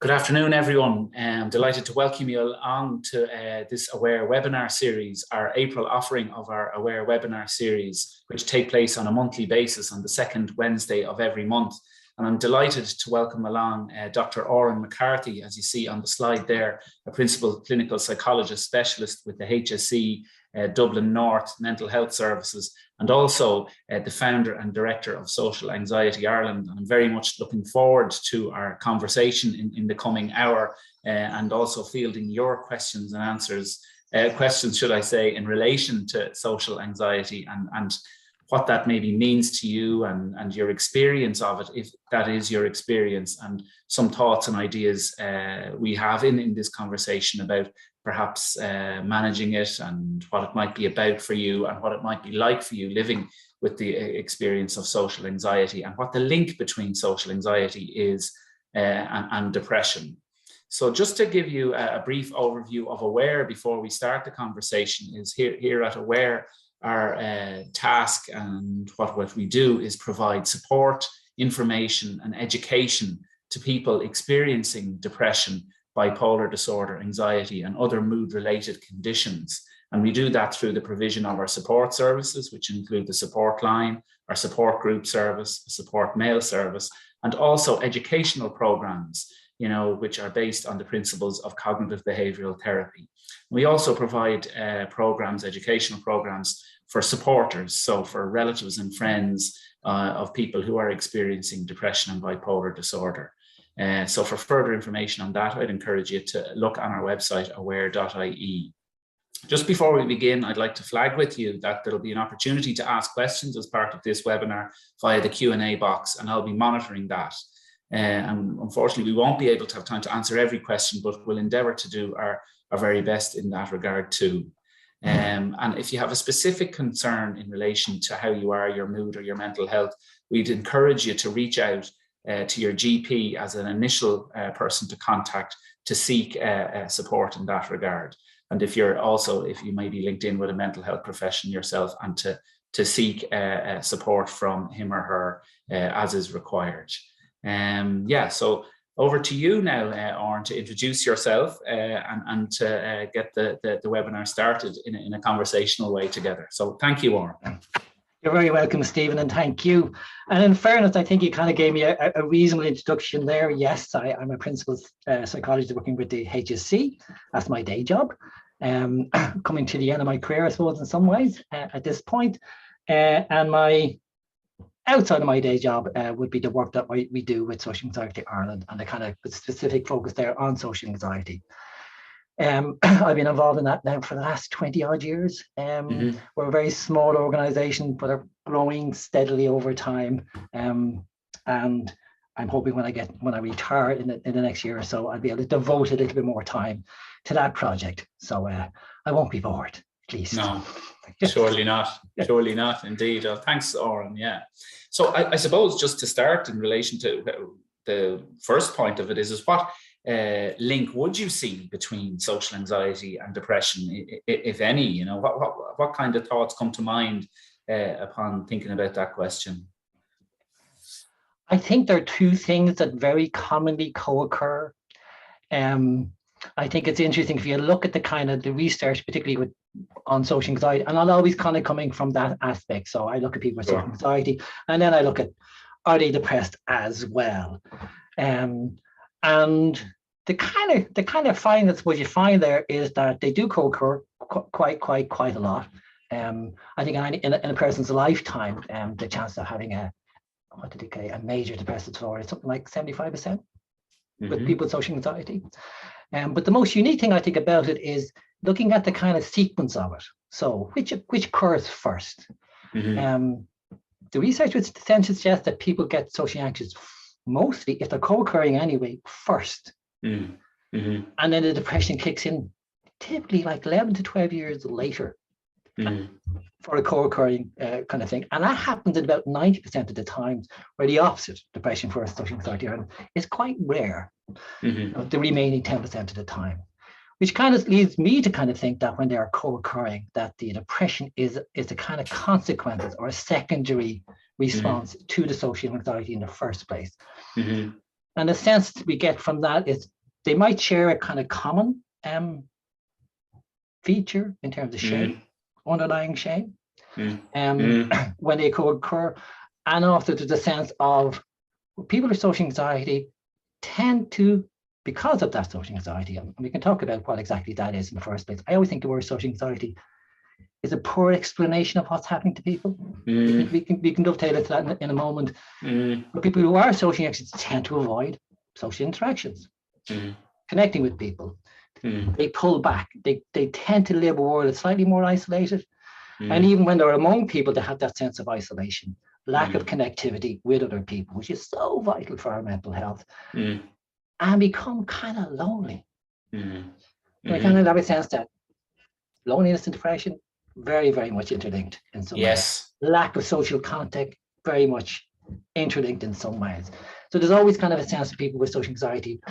Good afternoon, everyone. I'm delighted to welcome you along to this Aware webinar series, our April offering of our Aware webinar series, which take place on a monthly basis on the second Wednesday of every month. And I'm delighted to welcome along Dr. Odhran McCarthy, as you see on the slide there, a principal clinical psychologist specialist with the HSE Dublin North Mental Health Services, and also the founder and director of Social Anxiety Ireland. And I'm very much looking forward to our conversation in the coming hour and also fielding your questions and answers, questions, should I say, in relation to social anxiety and what that maybe means to you and your experience of it, if that is your experience, and some thoughts and ideas we have in this conversation about perhaps managing it and what it might be about for you and what it might be like for you living with the experience of social anxiety and what the link between social anxiety is and depression. So just to give you a brief overview of Aware before we start the conversation is here at Aware, our task and what we do is provide support, information and education to people experiencing depression, bipolar disorder, anxiety and other mood-related conditions. And we do that through the provision of our support services, which include the support line, our support group service, support mail service, and also educational programs, which are based on the principles of cognitive behavioral therapy. We also provide educational programs for supporters, so for relatives and friends of people who are experiencing depression and bipolar disorder. So for further information on that, I'd encourage you to look on our website, aware.ie. Just before we begin, I'd like to flag with you that there'll be an opportunity to ask questions as part of this webinar via the Q&A box, and I'll be monitoring that. And unfortunately, we won't be able to have time to answer every question, but we'll endeavour to do our very best in that regard too. And if you have a specific concern in relation to how you are, your mood or your mental health, we'd encourage you to reach out to your GP as an initial person to contact to seek support in that regard. And if you may be linked in with a mental health profession yourself, and to seek support from him or her as is required. So over to you now, Odhran, to introduce yourself and to get the webinar started in a conversational way together. So thank you, Odhran. You're very welcome, Stephen, and thank you. And in fairness, I think you kind of gave me a reasonable introduction there. Yes, I'm a principal psychologist working with the HSC. That's my day job. Coming to the end of my career, I suppose, in some ways at this point. And my outside of my day job would be the work that we do with Social Anxiety Ireland and the kind of specific focus there on social anxiety. I've been involved in that now for the last 20 odd years. We're a very small organization, but are growing steadily over time. And I'm hoping when I retire in the next year or so, I'll be able to devote a little bit more time to that project. So I won't be bored, at least. No, surely not. Surely not, indeed. Thanks, Odhran. Yeah. So I suppose just to start in relation to the first point of it is what link would you see between social anxiety and depression, if any? What kind of thoughts come to mind upon thinking about that question? I think there are two things that very commonly co-occur. I think it's interesting if you look at the research, particularly on social anxiety, and I'm always kind of coming from that aspect. So I look at people with social anxiety, and then I look at, are they depressed as well? And the kind of findings what you find there is that they do co-occur quite a lot. I think in a person's lifetime, the chance of having a major depressive disorder is something like 75% with people with social anxiety. But the most unique thing I think about it is looking at the kind of sequence of it. So which occurs first? The research would tend to suggest that people get socially anxious mostly, if they're co-occurring anyway, first. And then the depression kicks in typically like 11 to 12 years later for a co-occurring kind of thing. And that happens in about 90% of the times, where the opposite, depression first, social anxiety, is quite rare, the remaining 10% of the time. Which kind of leads me to kind of think that when they are co-occurring, that the depression is a kind of consequences or a secondary response to the social anxiety in the first place. And the sense we get from that is they might share a kind of common feature in terms of shame, underlying shame, when they co-occur. And also there's a sense of people with social anxiety tend to, because of that social anxiety, and we can talk about what exactly that is in the first place. I always think the word social anxiety is a poor explanation of what's happening to people. We can dovetail into that in a moment. But people who are socially anxious tend to avoid social interactions, connecting with people. They pull back. They tend to live a world that's slightly more isolated. And even when they're among people, they have that sense of isolation, lack of connectivity with other people, which is so vital for our mental health, and become kind of lonely. I kind of have a sense that loneliness and depression, very, very much interlinked in some ways. Lack of social contact, very much interlinked in some ways. So there's always kind of a sense of people with social anxiety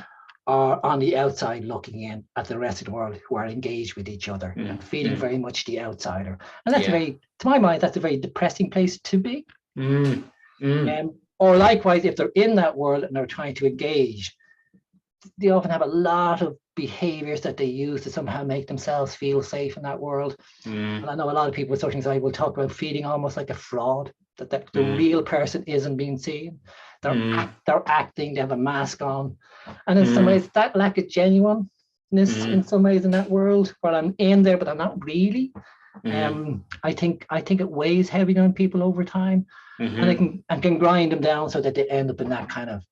are on the outside looking in at the rest of the world who are engaged with each other and feeling very much the outsider. And that's very, to my mind, that's a very depressing place to be. Or likewise, if they're in that world and they're trying to engage, they often have a lot of behaviors that they use to somehow make themselves feel safe in that world. And I know a lot of people with social anxiety will talk about feeling almost like a fraud, that the real person isn't being seen. They're acting, they have a mask on. And in some ways, that lack of genuineness in some ways in that world, where I'm in there, but I'm not really. I think it weighs heavy on people over time, and can grind them down so that they end up in that kind of,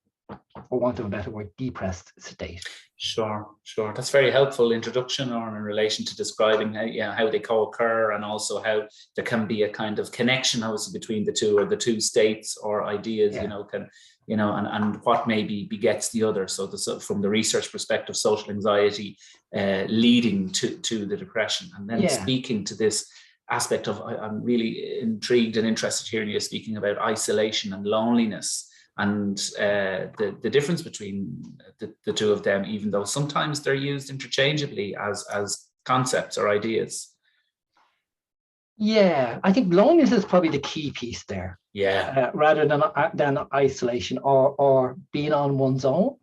for want of a better word, depressed state. Sure. That's very helpful introduction, or in relation to describing how they co-occur, and also how there can be a kind of connection also between the two, or the two states or ideas, and what maybe begets the other. So from the research perspective, social anxiety leading to the depression. And then speaking to this aspect of, I'm really intrigued and interested hearing you speaking about isolation and loneliness, and the difference between the two of them, even though sometimes they're used interchangeably as concepts or ideas. Yeah, I think loneliness is probably the key piece there. Rather than isolation or being on one's own.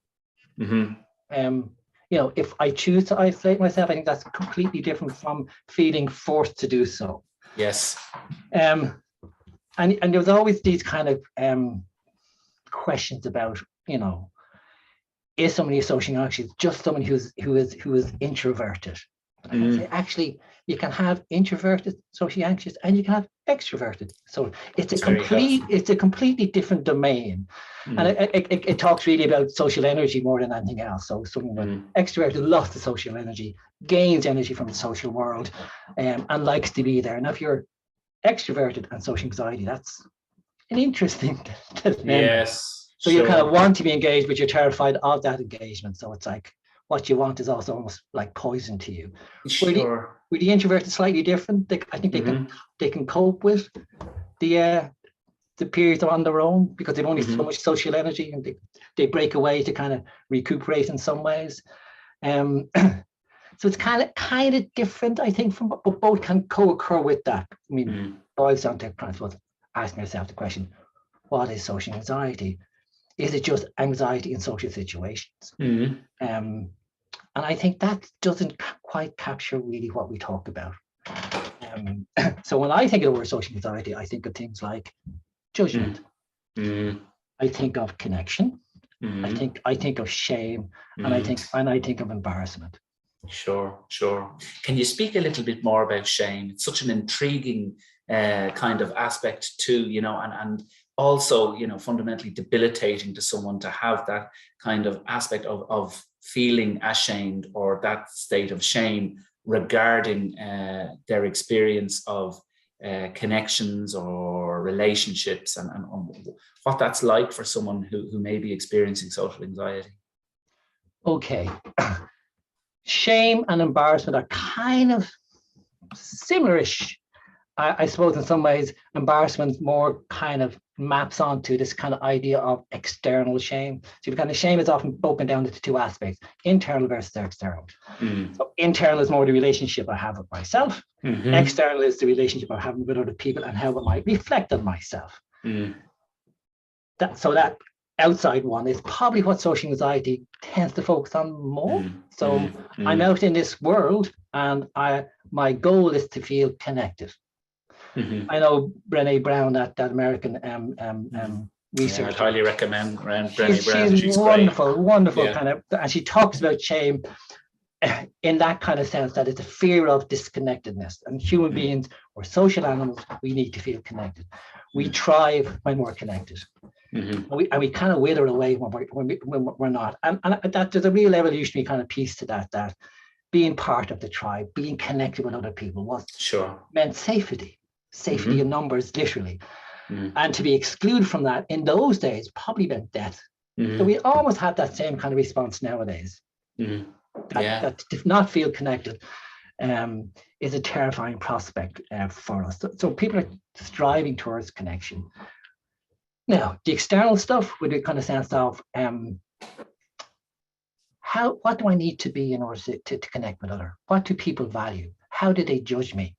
If I choose to isolate myself, I think that's completely different from feeling forced to do so. Yes. And there was always these kind of questions about, is somebody socially anxious just someone who is introverted? And I say, actually, you can have introverted socially anxious and you can have extroverted. So it's a completely different domain. And it talks really about social energy more than anything else. So someone extroverted lost the social energy, gains energy from the social world, and likes to be there. And if you're extroverted and social anxiety, that's an interesting dilemma. Yes. So you kind of want to be engaged, but you're terrified of that engagement. So it's like what you want is also almost like poison to you. Sure. With the introverted, slightly different. I think they can cope with the periods on their own because they've only so much social energy, and they break away to kind of recuperate in some ways. So it's kind of different, I think, but both can co-occur with that. I mean, boils down to asking yourself the question: what is social anxiety? Is it just anxiety in social situations? And I think that doesn't quite capture really what we talk about. So when I think of the word social anxiety, I think of things like judgment. I think of connection. I think of shame, and I think of embarrassment. Sure. Can you speak a little bit more about shame? It's such an intriguing kind of aspect too, and also, fundamentally debilitating to someone to have that kind of aspect of feeling ashamed, or that state of shame regarding their experience of connections or relationships, and what that's like for someone who may be experiencing social anxiety. Okay. Shame and embarrassment are kind of similar-ish. I suppose in some ways, embarrassment more kind of maps onto this kind of idea of external shame. So the kind of shame is often broken down into two aspects: internal versus external. So internal is more the relationship I have with myself. External is the relationship I'm having with other people and how it might reflect on myself. That outside one is probably what social anxiety tends to focus on more. So I'm out in this world and my goal is to feel connected. I know Brené Brown, that American researcher. Yeah, I'd highly recommend Brené Brown. She's wonderful, great. Wonderful kind of, and she talks about shame in that kind of sense, that it's a fear of disconnectedness. And human beings, or social animals, we need to feel connected. We thrive when we're connected. And we kind of wither away when we're not. And that there's a real evolutionary kind of piece to that being part of the tribe, being connected with other people meant safety in numbers, literally. And to be excluded from that in those days probably meant death. So we almost have that same kind of response nowadays. That to not feel connected is a terrifying prospect for us. So people are striving towards connection. Now, the external stuff would be kind of sense of what do I need to be in order to connect with others? What do people value? How do they judge me?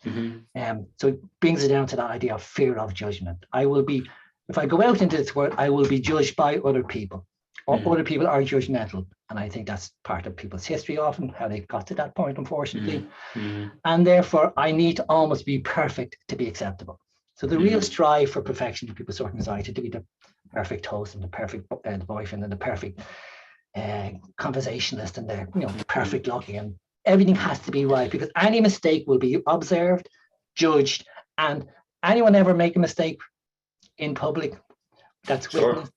So it brings it down to that idea of fear of judgment. If I go out into this world, I will be judged by other people, or other people are judgmental. And I think that's part of people's history often, how they got to that point, unfortunately. And therefore, I need to almost be perfect to be acceptable. So the real strive for perfection in people's social anxiety, to be the perfect host and the perfect boyfriend and the perfect conversationalist and the perfect looking, and everything has to be right, because any mistake will be observed, judged, and anyone ever make a mistake in public, that's witnessed.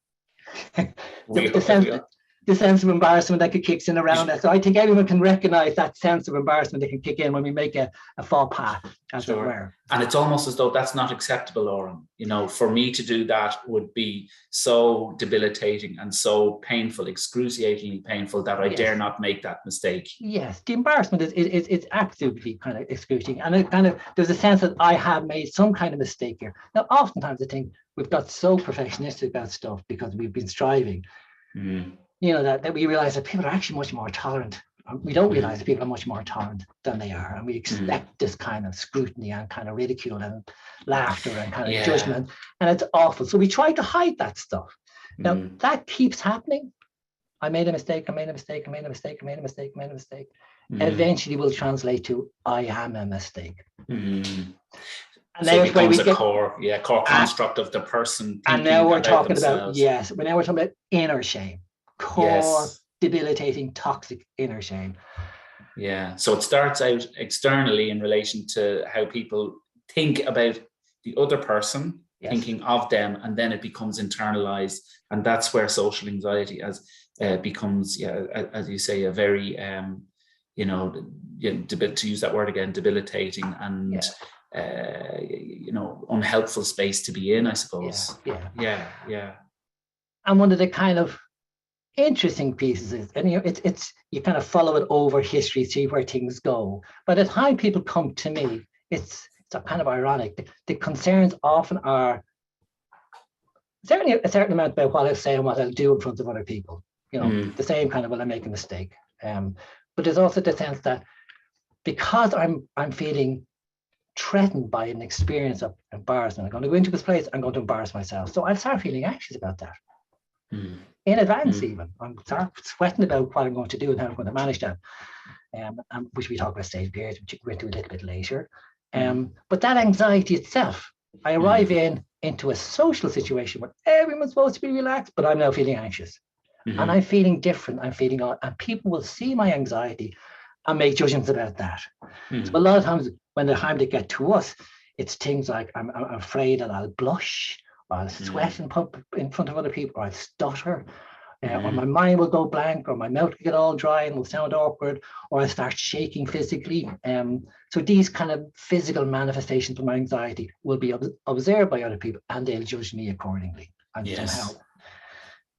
The sense of embarrassment that kicks in around that. So I think everyone can recognize that sense of embarrassment that can kick in when we make a faux pas, as it were. And it's almost as though that's not acceptable, Odhran. For me to do that would be so debilitating and so painful, excruciatingly painful, that I dare not make that mistake. Yes, the embarrassment is absolutely kind of excruciating. And it kind of, there's a sense that I have made some kind of mistake here. Now, oftentimes I think we've got so perfectionistic about stuff because we've been striving. That we realize that people are actually much more tolerant. We don't realize that people are much more tolerant than they are. And we expect this kind of scrutiny and kind of ridicule and laughter and kind of judgment. And it's awful. So we try to hide that stuff. Now, that keeps happening. I made a mistake. Eventually will translate to I am a mistake. And so it becomes a core construct of the person. And now we're talking about, inner shame. Core, debilitating, toxic inner shame. Yeah. So it starts out externally in relation to how people think about the other person, thinking of them, and then it becomes internalized. And that's where social anxiety becomes, as you say, a very, to use that word again, debilitating and, unhelpful space to be in, I suppose. Yeah. And one of the kind of interesting pieces is, and it's you kind of follow it over history, see where things go. By the time people come to me, it's kind of ironic. The concerns often are certainly a certain amount about what I'll say and what I'll do in front of other people. The same kind of, will I make a mistake? But there's also the sense that because I'm feeling threatened by an experience of embarrassment, I'm going to go into this place, I'm going to embarrass myself. So I'll start feeling anxious about that. In advance, even. I'm sweating about what I'm going to do and how I'm going to manage that, which we talk about stage periods, which we'll do a little bit later. But that anxiety itself, I arrive into a social situation where everyone's supposed to be relaxed, but I'm now feeling anxious. And I'm feeling different. And people will see my anxiety and make judgments about that. So a lot of times when the time they get to us, it's things like I'm afraid that I'll blush, or I'll sweat in front of other people, or I'll stutter, or my mind will go blank, or my mouth will get all dry and will sound awkward, or I'll start shaking physically. So these kind of physical manifestations of my anxiety will be observed by other people, and they'll judge me accordingly. And somehow.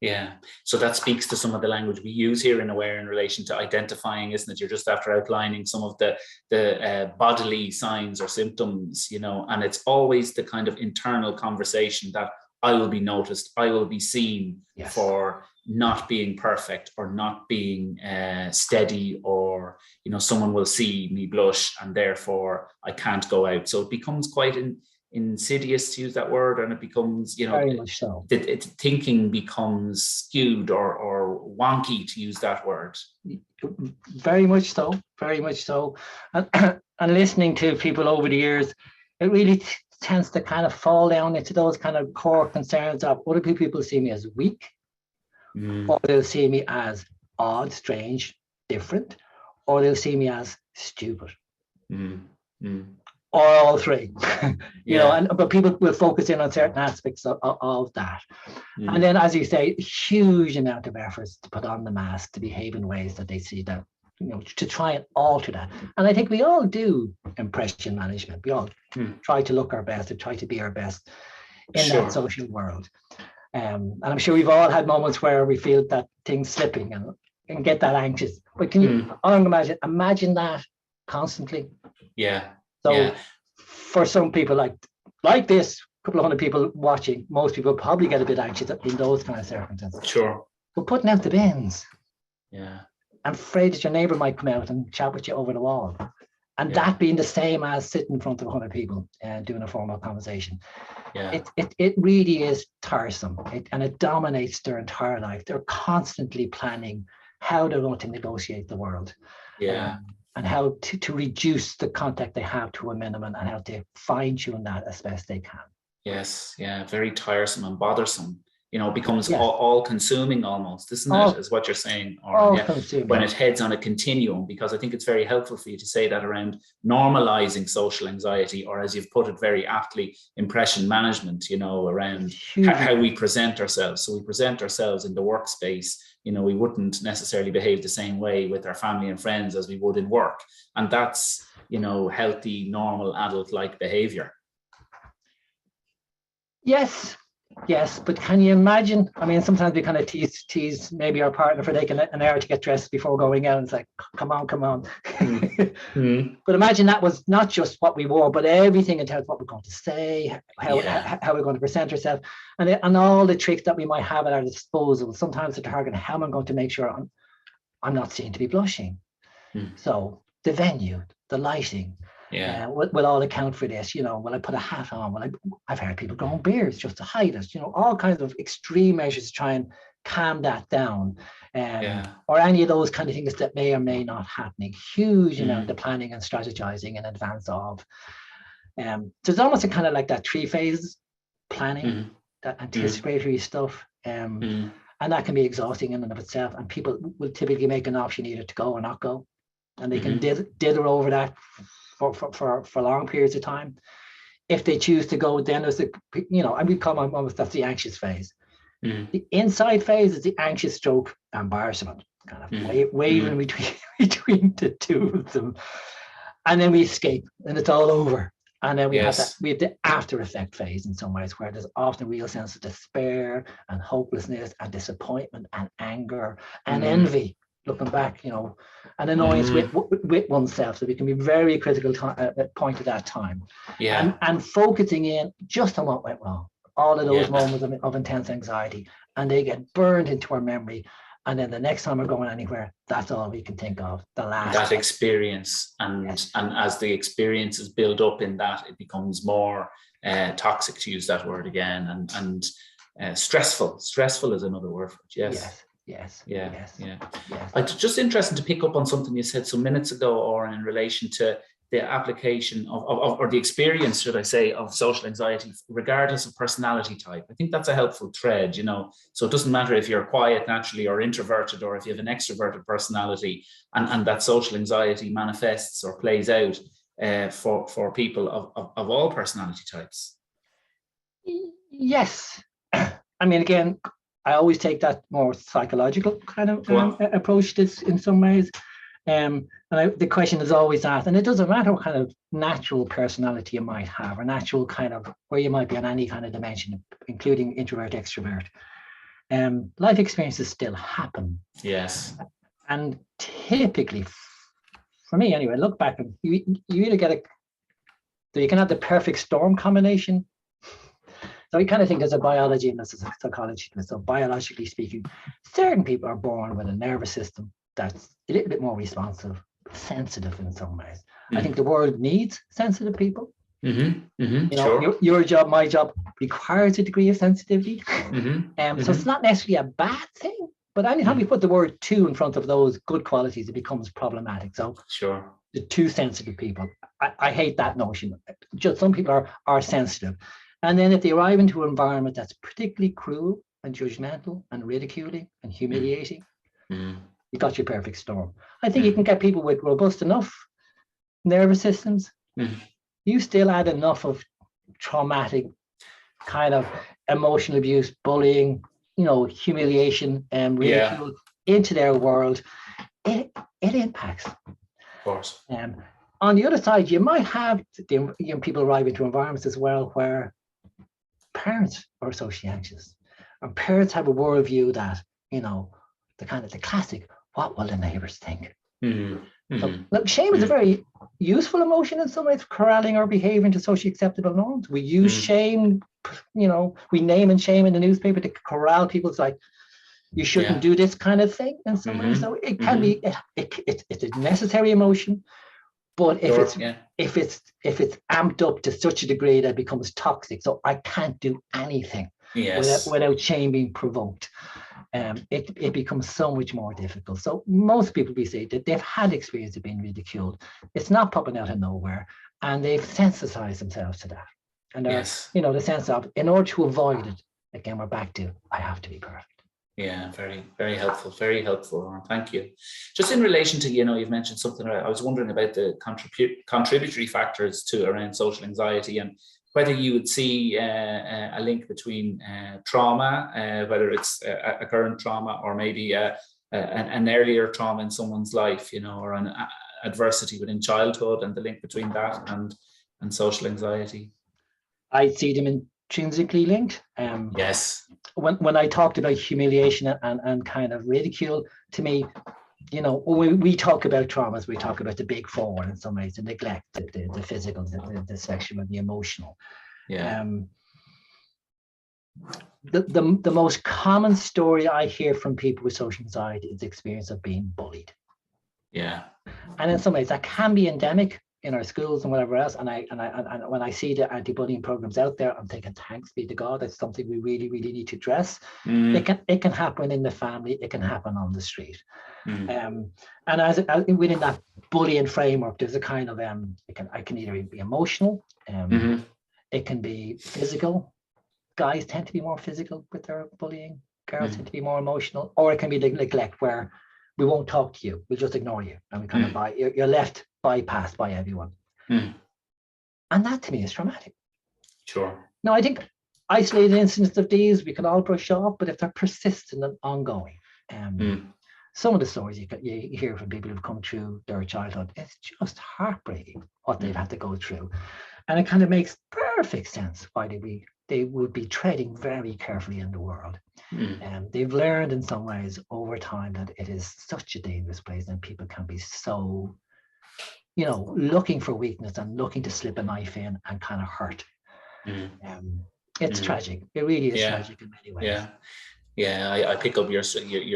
Yeah. So that speaks to some of the language we use here in Aware in relation to identifying, isn't it? You're just after outlining some of the bodily signs or symptoms, and it's always the kind of internal conversation that I will be noticed, I will be seen for not being perfect or not being steady, or, someone will see me blush and therefore I can't go out. So it becomes quite insidious, to use that word, and it becomes, very much so. Thinking becomes skewed or wonky, to use that word. Very much so, very much so. And, and listening to people over the years, it really tends to kind of fall down into those kind of core concerns of, what do people see me as weak? Or they'll see me as odd, strange, different, or they'll see me as stupid. Or all three. But people will focus in on certain aspects of that. And then, as you say, huge amount of efforts to put on the mask, to behave in ways that they see that, to try and alter that. And I think we all do impression management. We all try to look our best, and try to be our best in that social world. And I'm sure we've all had moments where we feel that thing's slipping and get that anxious. But can you imagine that constantly? Yeah. So for some people like this, a couple of hundred people watching, most people probably get a bit anxious in those kind of circumstances. Sure. But putting out the bins. Yeah. I'm afraid that your neighbour might come out and chat with you over the wall. And that being the same as sitting in front of 100 people and doing a formal conversation. Yeah. It really is tiresome. And it dominates their entire life. They're constantly planning how they're going to negotiate the world. Yeah. And how to reduce the contact they have to a minimum, and how to fine tune that as best they can. Yes. Yeah. Very tiresome and bothersome. It becomes all consuming almost, isn't it? Is what you're saying. Or when it heads on a continuum, because I think it's very helpful for you to say that around normalizing social anxiety, or, as you've put it very aptly, impression management, around how we present ourselves. So we present ourselves in the workspace. We wouldn't necessarily behave the same way with our family and friends as we would in work. And that's, healthy, normal, adult-like behavior. Yes, but can you imagine? I mean, sometimes we kind of tease maybe our partner for taking an hour to get dressed before going out. And it's like, come on. But imagine that was not just what we wore, but everything in terms of what we're going to say, how we're going to present ourselves, and all the tricks that we might have at our disposal. Sometimes to target how am I going to make sure I'm not seen to be blushing. So the venue, the lighting. Will all account for this? Will I put a hat on? I've heard people growing beards just to hide it. All kinds of extreme measures to try and calm that down. Or any of those kind of things that may or may not happening. Huge amount of planning and strategizing in advance of. So it's almost a kind of like that 3 phases planning, that anticipatory stuff. And that can be exhausting in and of itself. And people will typically make an option either to go or not go. And they can dither over that for long periods of time. If they choose to go, then there's and we call almost, that's the anxious phase. The inside phase is the anxious stroke embarrassment, kind of wavering between the two of them, and then we escape and it's all over. And then we have the after effect phase in some ways, where there's often a real sense of despair and hopelessness and disappointment and anger and envy, looking back, and annoyance with oneself. So we can be very critical point at that time. And focusing in just on what went wrong, all of those moments of intense anxiety, and they get burned into our memory. And then the next time we're going anywhere, that's all we can think of. That experience. And as the experiences build up in that, it becomes more toxic, to use that word again, and stressful. Stressful is another word for it. Yes. It's just interesting to pick up on something you said some minutes ago, or in relation to the application of or the experience, should I say, of social anxiety, regardless of personality type. I think that's a helpful thread, so it doesn't matter if you're quiet naturally or introverted, or if you have an extroverted personality, and that social anxiety manifests or plays out for people of all personality types. Yes. I mean, again, I always take that more psychological kind of approach to this in some ways. And the question is always asked, and it doesn't matter what kind of natural personality you might have, or natural kind of where you might be on any kind of dimension, including introvert, extrovert. Life experiences still happen. Yes. And typically, for me anyway, look back and you either get you can have the perfect storm combination. So we kind of think there's a biology and there's a psychology. So biologically speaking, certain people are born with a nervous system that's a little bit more responsive, sensitive in some ways. I think the world needs sensitive people. Sure. Your job, my job requires a degree of sensitivity. So it's not necessarily a bad thing, but anytime you put the word "too" in front of those good qualities, it becomes problematic. So sure. The too sensitive people, I hate that notion. Just some people are sensitive. And then if they arrive into an environment that's particularly cruel and judgmental and ridiculing and humiliating, you got your perfect storm. I think you can get people with robust enough nervous systems. You still add enough of traumatic kind of emotional abuse, bullying, humiliation and ridicule into their world. It impacts. Of course. On the other side, you might have people arrive into environments as well where parents are socially anxious, and parents have a worldview that, the classic, what will the neighbors think? So, look, shame is a very useful emotion in some ways, corralling our behavior into socially acceptable norms. We use shame, we name and shame in the newspaper to corral people. It's like, you shouldn't do this kind of thing in some ways. So it can be, it's a necessary emotion, but if it's amped up to such a degree that it becomes toxic, so I can't do anything without shame being provoked, it becomes so much more difficult. So most people, we say that they've had experience of being ridiculed. It's not popping out of nowhere, and they've sensitized themselves to that. And the sense of, in order to avoid it, again, we're back to, I have to be perfect. Yeah, very, very helpful. Very helpful. Thank you. Just in relation to, you've mentioned something, I was wondering about the contributory factors to around social anxiety, and whether you would see a link between trauma, whether it's a current trauma or maybe an earlier trauma in someone's life, or an adversity within childhood, and the link between that and social anxiety. I see them intrinsically linked. Yes. When I talked about humiliation and kind of ridicule, to me, when we talk about traumas, we talk about the big four in some ways: the neglect, the physical, the sexual, and the emotional. The most common story I hear from people with social anxiety is the experience of being bullied. Yeah. And in some ways that can be endemic in our schools and whatever else. And when I see the anti-bullying programs out there, I'm thinking, thanks be to God, that's something we really, really need to address. It can happen in the family, it can happen on the street. And as within that bullying framework, there's a kind of I can either be emotional, it can be physical. Guys tend to be more physical with their bullying, girls tend to be more emotional, or it can be neglect, where we won't talk to you, we'll just ignore you, and we kind of you're left bypassed by everyone. And that to me is traumatic. Sure. Now, I think isolated incidents of these we can all brush off, but if they're persistent and ongoing, some of the stories you hear from people who've come through their childhood, it's just heartbreaking what they've had to go through. And it kind of makes perfect sense why they would be treading very carefully in the world. And they've learned in some ways over time that it is such a dangerous place, and people can be so, looking for weakness and looking to slip a knife in and kind of hurt. It's tragic. It really is tragic in many ways. Yeah, I pick up your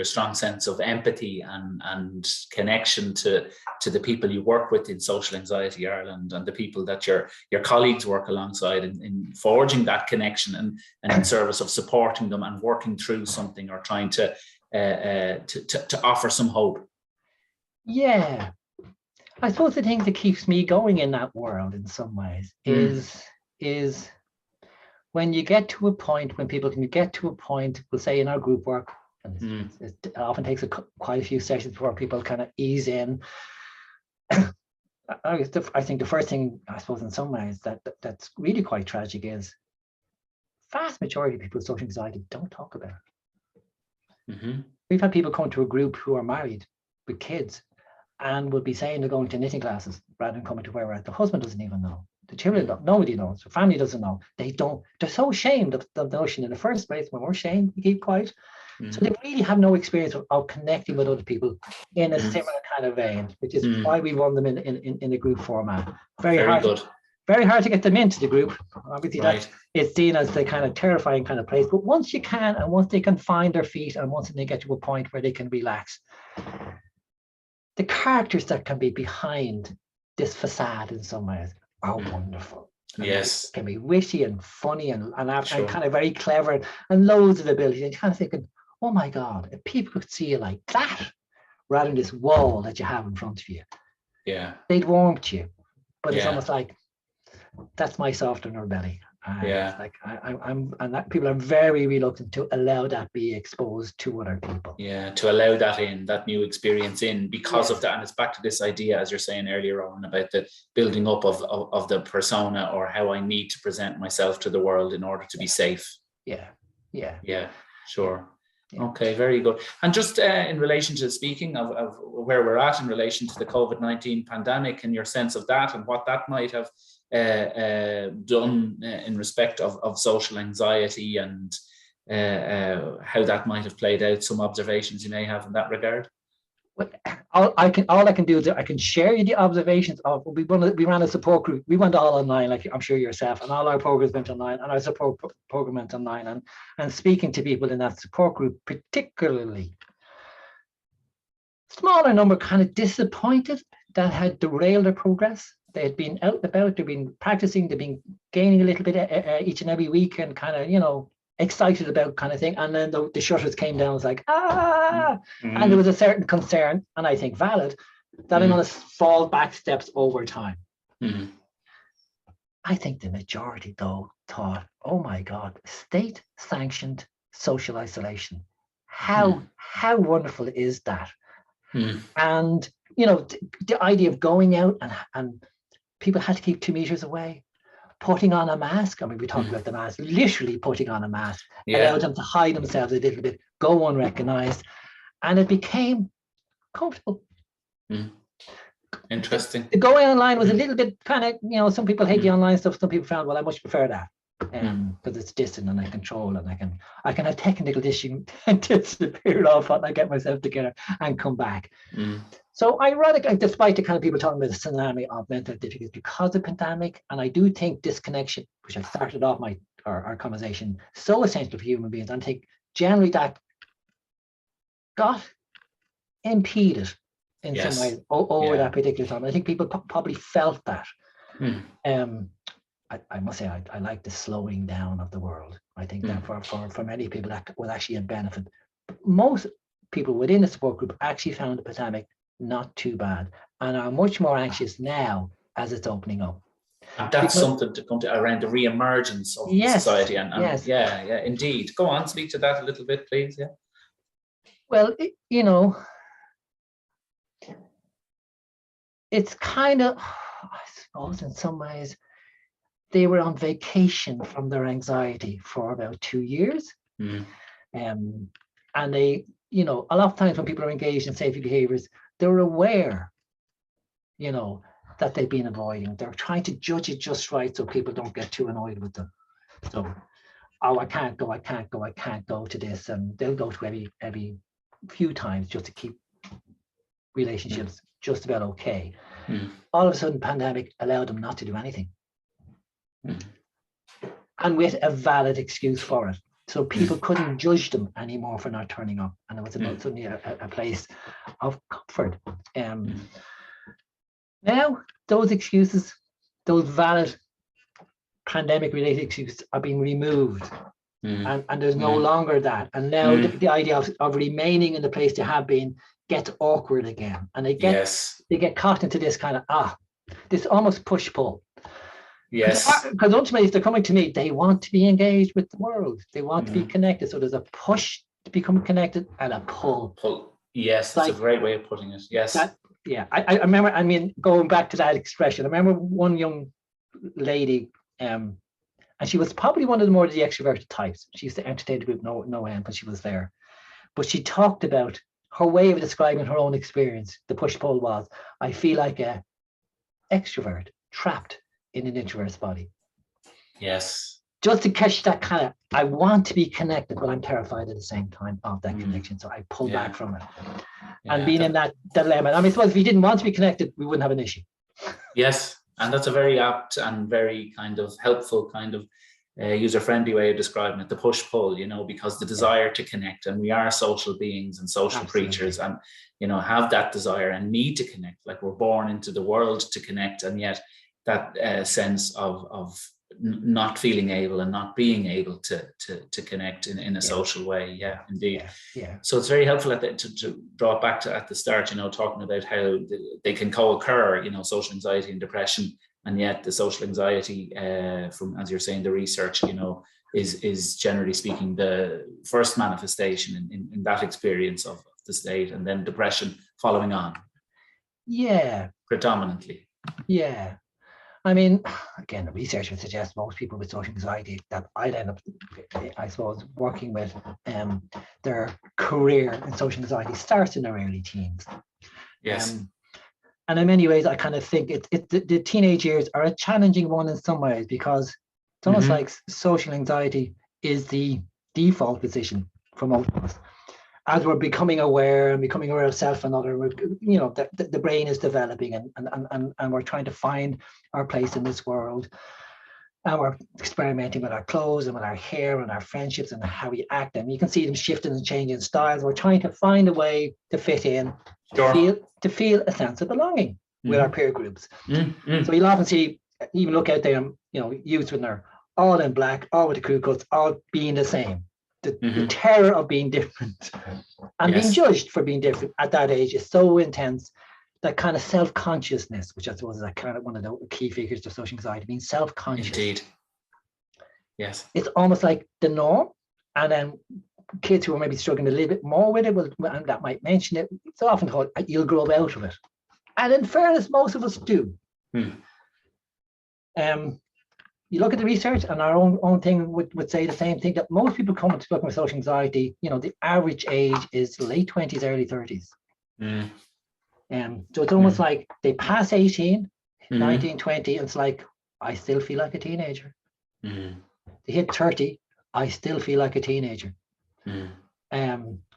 strong sense of empathy and connection to the people you work with in Social Anxiety Ireland, and the people that your colleagues work alongside in forging that connection and in service of supporting them and working through something, or trying to offer some hope. Yeah, I suppose the thing that keeps me going in that world in some ways is when you get to a point, when people can get to a point, we'll say in our group work, and it often takes quite a few sessions before people kind of ease in. I think the first thing, I suppose, in some ways that's really quite tragic is vast majority of people with social anxiety don't talk about it. We've had people come to a group who are married with kids and will be saying they're going to knitting classes rather than coming to where we're at. The husband doesn't even know. The children don't, nobody knows, the family doesn't know. They're so ashamed of the notion in the first place. When we're ashamed, we keep quiet. So they really have no experience of connecting with other people in a similar kind of vein, which is why we run them in a group format. Very hard to get them into the group. Obviously, that it's seen as the kind of terrifying kind of place. But once you can, and once they can find their feet, and once they get to a point where they can relax, the characters that can be behind this facade in some ways are wonderful. Yes. It can be witty and funny and Sure. kind of very clever and loads of ability. And you're kind of thinking, oh my God, if people could see you like that, rather than this wall that you have in front of you, Yeah. they'd warm to you. But it's Yeah. almost like, that's my soft underbelly. Yeah. It's like people are very reluctant to allow that be exposed to other people. Yeah, to allow that in, that new experience in, because Yes. of that. And it's back to this idea, as you're saying earlier on, about the building up of the persona, or how I need to present myself to the world in order to be safe. Yeah. Sure. Yeah. Okay, very good. And just in relation to, speaking of where we're at in relation to the COVID-19 pandemic, and your sense of that and what that might have done in respect of social anxiety, and how that might have played out, some observations you may have in that regard. Well, all I can do is I can share you the observations of, we ran a support group. We went all online, like I'm sure yourself, and all our programs went online, and our support program went online, and speaking to people in that support group, particularly smaller number, kind of disappointed that had derailed their progress. They had been out and about, they've been practicing, they've been gaining a little bit each and every week, and kind of, excited about kind of thing. And then the shutters came down. It's like, and there was a certain concern, and I think valid, that I'm going to fall back steps over time. I think the majority, though, thought, oh my God, state-sanctioned social isolation. How wonderful is that? And, the idea of going out and people had to keep 2 meters away, putting on a mask. I mean, we talked about the mask, literally putting on a mask, allowed them to hide themselves a little bit, go unrecognized, and it became comfortable. Interesting. The going online was a little bit kind of, some people hate the online stuff. Some people found, well, I much prefer that because it's distant and I control, and I can have technical issues and disappear off and I get myself together and come back. So ironically, despite the kind of people talking about the tsunami of mental difficulties because of pandemic, and I do think this connection, which I started off our conversation, so essential for human beings, and I think generally that got impeded in some ways over that particular time. I think people probably felt that. I must say, I like the slowing down of the world. I think that for many people that was actually a benefit. Most people within the support group actually found the pandemic not too bad, and are much more anxious now as it's opening up. And that's something to come to around the re-emergence of society. Yeah, indeed. Go on, speak to that a little bit, please. Yeah. Well, it's kind of, I suppose, in some ways, they were on vacation from their anxiety for about 2 years. And they, a lot of times when people are engaged in safety behaviors, they're aware, that they've been avoiding. They're trying to judge it just right so people don't get too annoyed with them. So, I can't go to this. And they'll go to every few times just to keep relationships just about okay. All of a sudden, pandemic allowed them not to do anything. And with a valid excuse for it. So people couldn't judge them anymore for not turning up. And it was suddenly a place of comfort. Now, those excuses, those valid pandemic-related excuses are being removed. And there's no longer that. And now the idea of remaining in the place they have been gets awkward again. And they get caught into this kind of, this almost push-pull. Yes. Because ultimately, if they're coming to me, they want to be engaged with the world. They want to be connected. So there's a push to become connected and a pull. Yes, that's a great way of putting it. Yes. I remember, going back to that expression, I remember one young lady, and she was probably one of the more the extroverted types. She used to entertain the group no end, but she was there. But she talked about her way of describing her own experience. The push-pull was, I feel like a extrovert trapped in an introvert's body. Yes. Just to catch that kind of, I want to be connected, but I'm terrified at the same time of that connection. So I pull back from it. And being in that dilemma. I suppose if you didn't want to be connected, we wouldn't have an issue. Yes. And that's a very apt and very kind of helpful kind of user-friendly way of describing it, the push-pull, because the desire to connect, and we are social beings and social creatures, and, have that desire and need to connect, like we're born into the world to connect, and yet sense of not feeling able and not being able to connect in a social way. Yeah, indeed. Yeah. So it's very helpful to draw it back to at the start, talking about how they can co-occur, social anxiety and depression, and yet the social anxiety, from, as you're saying, the research, is generally speaking the first manifestation in that experience of the state, and then depression following on. Yeah. Predominantly. Yeah. I mean, again, the research would suggest most people with social anxiety that I'd end up, I suppose, working with, their career in social anxiety starts in their early teens. Yes. And in many ways, I kind of think the teenage years are a challenging one in some ways, because it's almost like social anxiety is the default position for most of us. As we're becoming aware of self and other, the brain is developing, and we're trying to find our place in this world. And we're experimenting with our clothes and with our hair and our friendships and how we act. And you can see them shifting and changing styles. We're trying to find a way to fit in, to feel a sense of belonging with our peer groups. So you'll often see, even look out there, youths when they're all in black, all with the crew cuts, all being the same. The terror of being different and being judged for being different at that age is so intense. That kind of self-consciousness, which I suppose is kind of one of the key figures of social anxiety, being self-conscious. Indeed. Yes. It's almost like the norm. And then kids who are maybe struggling a little bit more with it, and that might mention it, it's often called, you'll grow out of it. And in fairness, most of us do. You look at the research, and our own thing would say the same thing, that most people coming to looking with social anxiety, the average age is late 20s, early 30s. So it's almost like they pass 18, 19, 20, and it's like, I still feel like a teenager. They hit 30, I still feel like a teenager,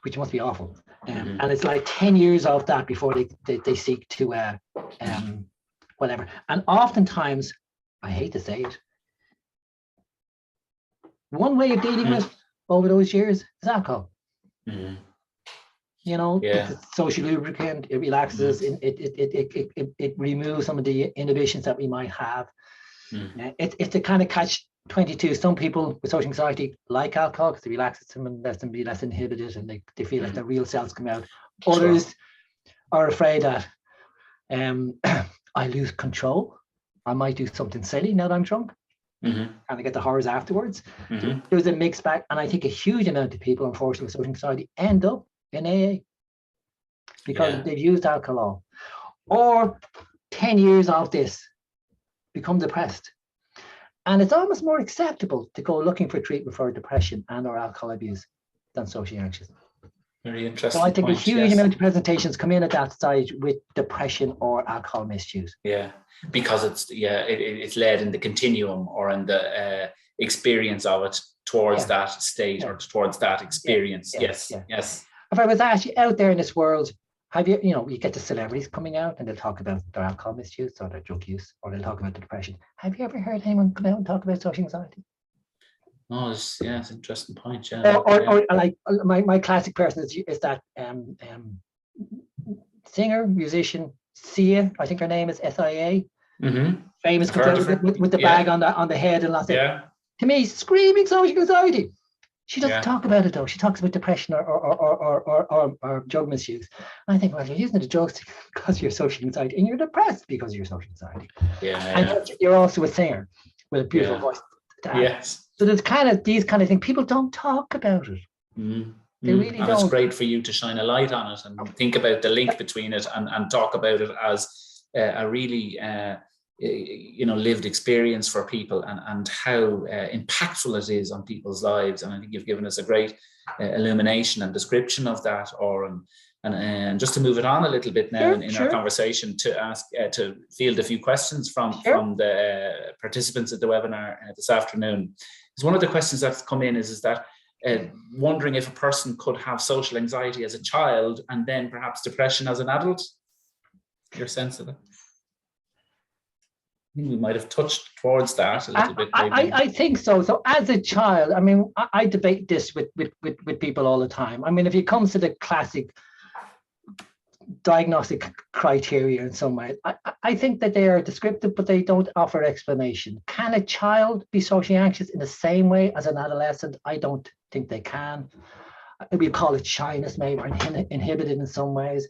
which must be awful. And it's like 10 years of that before they seek to whatever. And oftentimes, I hate to say it, one way of dealing with over those years is alcohol. It's a social lubricant. It relaxes. It removes some of the inhibitions that we might have. It's the kind of catch-22. Some people with social anxiety like alcohol because it relaxes them and lets them be less inhibited, and they feel like their real selves come out. Others are afraid that I lose control. I might do something silly now that I'm drunk. And I get the horrors afterwards. There's a mixed bag, and I think a huge amount of people, unfortunately, with social anxiety end up in AA because they've used alcohol, or 10 years of this, become depressed. And it's almost more acceptable to go looking for treatment for depression and or alcohol abuse than socially anxious. Very interesting. So I think a huge amount of presentations come in at that stage with depression or alcohol misuse. Yeah, because it's led in the continuum or in the experience of it towards that state or towards that experience. Yes. If I was actually out there in this world, have you get the celebrities coming out and they'll talk about their alcohol misuse or their drug use, or they'll talk about the depression. Have you ever heard anyone come out and talk about social anxiety? Oh, it's an interesting point. Or like my classic person is that singer, musician, Sia, I think her name is SIA. Famous with the bag on the head and lots of. To me, screaming social anxiety. She doesn't talk about it though. She talks about depression or drug misuse. And I think, well, you're using the drugs because of your social anxiety, and you're depressed because of your social anxiety. And you're also a singer with a beautiful voice. Yes. So there's these kind of things. People don't talk about it. They really don't. It's great for you to shine a light on it and think about the link between it and talk about it as a really lived experience for people and how impactful it is on people's lives. And I think you've given us a great illumination and description of that, and just to move it on a little bit now in our conversation, to ask to field a few questions from the participants at the webinar this afternoon. Because one of the questions that's come in is that wondering if a person could have social anxiety as a child and then perhaps depression as an adult. Your sense of it? I think we might have touched towards that a little bit. I think so. So as a child, I mean, I debate this with people all the time. I mean, if it comes to the classic diagnostic criteria in some way. I think that they are descriptive, but they don't offer explanation. Can a child be socially anxious in the same way as an adolescent? I don't think they can. We call it shyness, maybe, or inhibited in some ways.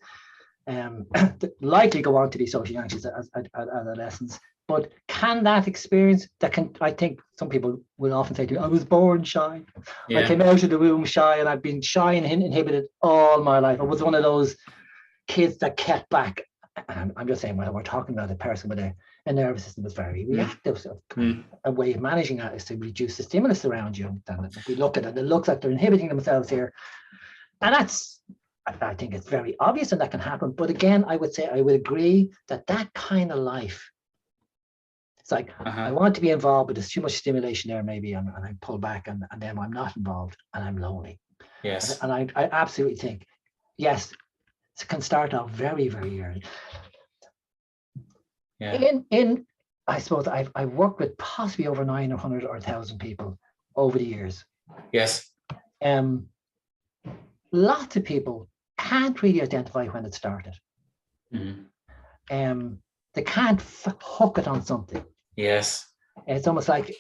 Likely go on to be socially anxious as adolescents. But can that experience, I think some people will often say to me, I was born shy. Yeah. I came out of the womb shy, and I've been shy and inhibited all my life. I was one of those kids that kept back. And I'm just saying, when we're talking about a person with a nervous system that's very reactive. So a way of managing that is to reduce the stimulus around you. And if we look at it, it looks like they're inhibiting themselves here. And I think it's very obvious, and that can happen. But again, I would agree that kind of life, it's like, I want to be involved, but there's too much stimulation there, maybe, and I pull back, and then I'm not involved, and I'm lonely. Yes. And I absolutely think, yes, it can start off very, very early. Yeah. I suppose I've worked with possibly over 900 or 1,000 people over the years. Yes. Lots of people can't really identify when it started. They can't hook it on something. Yes. It's like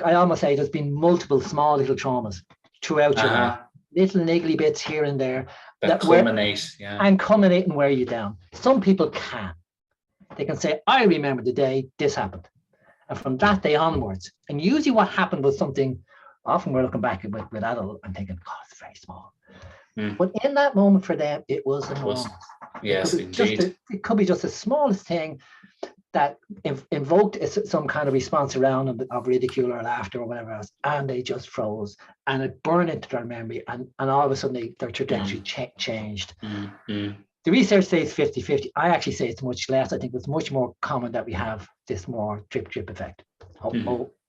I almost say there's been multiple small little traumas throughout your life, little niggly bits here and there that culminate, and culminate and wear you down. Some people can. They can say, I remember the day this happened. And from that day onwards, and usually what happened was something, often we're looking back with adult and thinking, God, it's very small. But in that moment for them, it was enormous. Yes, indeed. It could be just the smallest thing that invoked some kind of response around of ridicule or laughter or whatever else, and they just froze, and it burned into their memory, and all of a sudden their trajectory changed. The research says 50-50. I actually say it's much less. I think it's much more common that we have this more drip effect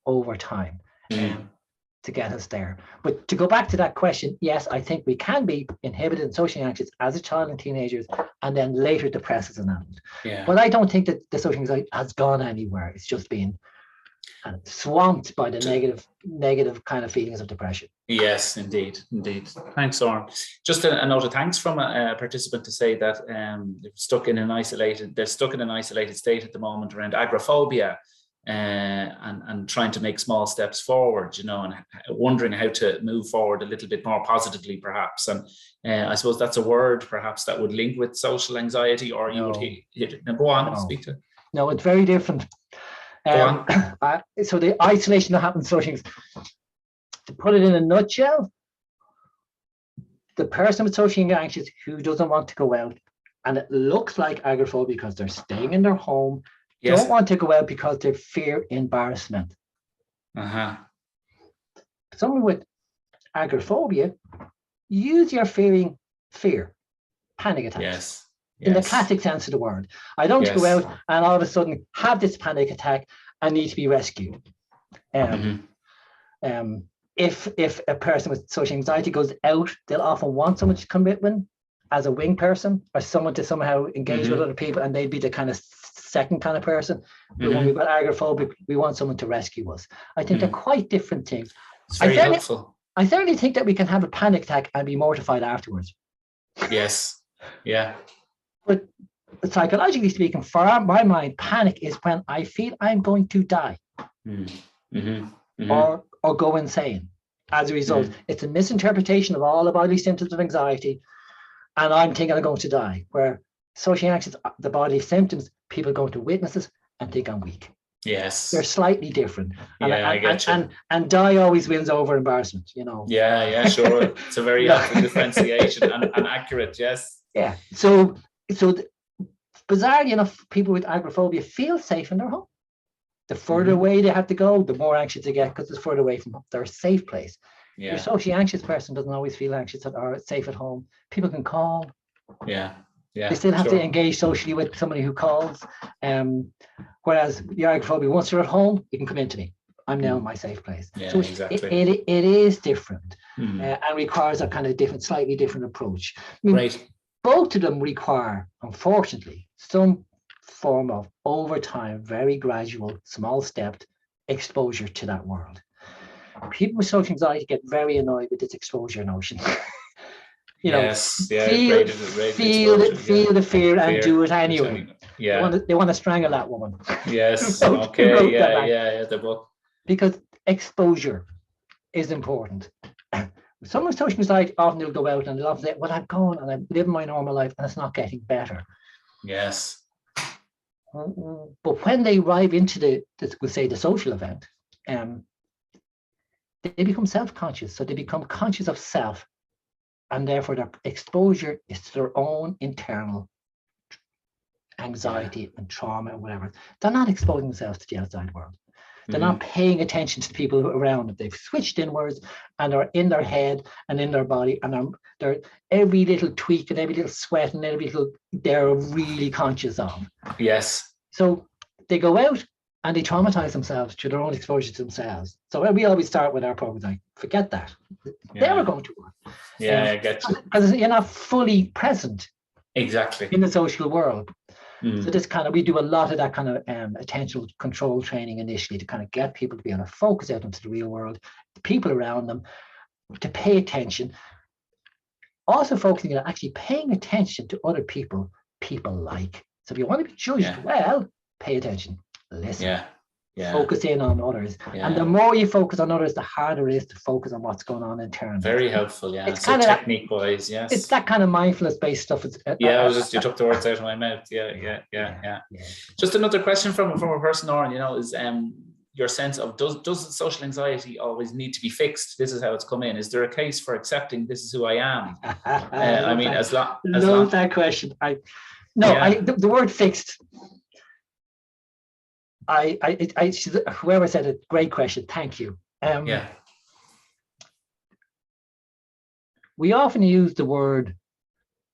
over time to get us there. But to go back to that question, yes, I think we can be inhibited and socially anxious as a child and teenagers, and then later depressed as an adult. Yeah. But I don't think that the social anxiety has gone anywhere. It's just been swamped by the negative kind of feelings of depression. Yes, indeed. Thanks, Odhran. Just a note of thanks from a participant to say that they're stuck in an isolated state at the moment around agoraphobia, and trying to make small steps forward, and wondering how to move forward a little bit more positively, perhaps. And I suppose that's a word perhaps that would link with social anxiety, or you would hit it. Now, go on, speak to. No, it's very different. So the isolation that happens, socially, to put it in a nutshell, the person with socially anxious who doesn't want to go out, and it looks like agoraphobia because they're staying in their home, don't want to go out because they fear embarrassment. Someone with agoraphobia, use your fear, panic attacks. Yes. In the classic sense of the word. I don't go out and all of a sudden have this panic attack and need to be rescued. If a person with social anxiety goes out, they'll often want someone to come with them as a wing person, or someone to somehow engage with other people, and they'd be the kind of second kind of person. But when we've got agoraphobia, we want someone to rescue us. I think they're quite different things. It's very helpful. I certainly think that we can have a panic attack and be mortified afterwards. Yes. Yeah. But psychologically speaking, for my mind, panic is when I feel I'm going to die or go insane. As a result, it's a misinterpretation of all the bodily symptoms of anxiety, and I'm thinking I'm going to die. Where social anxious, the bodily symptoms, people go to witnesses and think I'm weak. Yes. They're slightly different. I get you. And die always wins over embarrassment, Yeah, sure. It's a very helpful differentiation and accurate, yes. Yeah. So bizarrely enough, people with agoraphobia feel safe in their home. The further away they have to go, the more anxious they get because it's further away from their safe place. Yeah. Your socially anxious person doesn't always feel anxious or safe at home. People can call. Yeah. They still have to engage socially with somebody who calls. Whereas the agoraphobia, once you're at home, you can come into me. I'm now in my safe place. Yeah, so exactly. It is different and requires a kind of slightly different approach. Right. Both of them require, unfortunately, some form of, over time, very gradual, small-stepped exposure to that world. People with social anxiety get very annoyed with this exposure notion. Yes, yeah, feel the fear and do it anyway. Yeah. They want to strangle that woman. Yes. Who Okay. wrote Yeah. that Yeah. The book. Because exposure is important. Some with social anxiety often they'll go out and they'll say, well, I'm going and I'm living my normal life and it's not getting better. Yes. But when they arrive into we'll say the social event, they become self-conscious. So they become conscious of self, and therefore their exposure is to their own internal anxiety and trauma and whatever. They're not exposing themselves to the outside world. They're not paying attention to the people around them. They've switched inwards and are in their head and in their body, and they're every little tweak and every little sweat and every little they're really conscious of. Yes. So they go out and they traumatize themselves through their own exposure to themselves. So we always start with our programs like, forget that. Never going to work. Yeah, I get you. Because you're not fully present. Exactly. In the social world. So this we do a lot of that kind of attentional control training initially to kind of get people to be able to focus out into the real world, the people around them, to pay attention. Also focusing on actually paying attention to other people like. So if you want to be judged well, pay attention, listen, focus in on others. And the more you focus on others, the harder it is to focus on what's going on internally. Very helpful, yeah. It's so kind of technique-wise, yes. It's that kind of mindfulness-based stuff. You took the words out of my mouth. Yeah. Just another question from a person, Odhran, is your sense of does social anxiety always need to be fixed? This is how it's come in. Is there a case for accepting this is who I am? Love that question. The word fixed. Whoever said it, great question. Thank you. We often use the word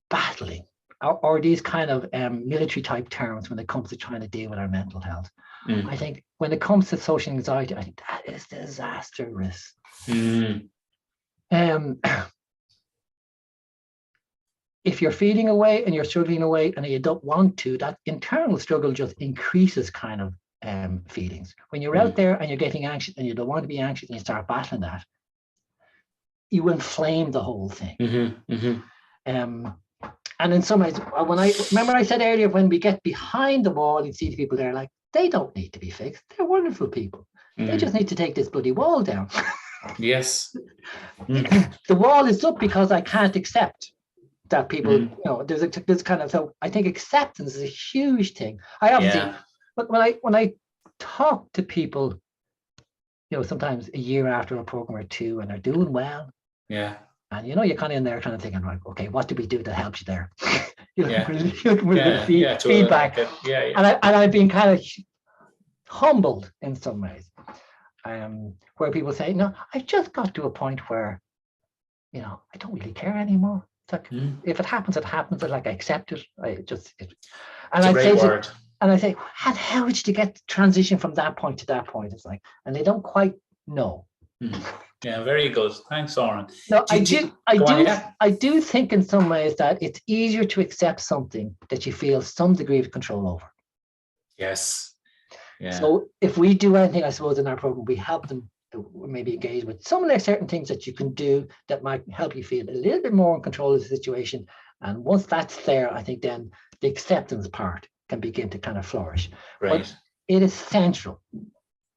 battling or these kind of military type terms when it comes to trying to deal with our mental health. I think when it comes to social anxiety, I think that is disastrous. If you're feeling away and you're struggling away and you don't want to, that internal struggle just increases kind of feelings. When you're out there and you're getting anxious and you don't want to be anxious and you start battling that, you inflame the whole thing. And in some ways, I said earlier, when we get behind the wall and see the people there, like, they don't need to be fixed. They're wonderful people. They just need to take this bloody wall down. Yes. The wall is up because I can't accept that people, there's kind of, so I think acceptance is a huge thing. I obviously, but when I talk to people, sometimes a year after a program or two, and they're doing well. Yeah. And you're kind of in there kind of thinking, like, okay, what did we do that helps you there? Feedback. And I've been kind of humbled in some ways, where people say, no, I've just got to a point where, I don't really care anymore. It's like, if it happens, it happens. I accept it. And I say, how did you get the transition from that point to that point? It's like, and they don't quite know. Yeah, very good. Thanks, Odhran. No, I do think in some ways that it's easier to accept something that you feel some degree of control over. Yes. Yeah. So if we do anything, I suppose, in our program, we help them maybe engage with some of the certain things that you can do that might help you feel a little bit more in control of the situation. And once that's there, I think then the acceptance part can begin to kind of flourish. Right. But it is central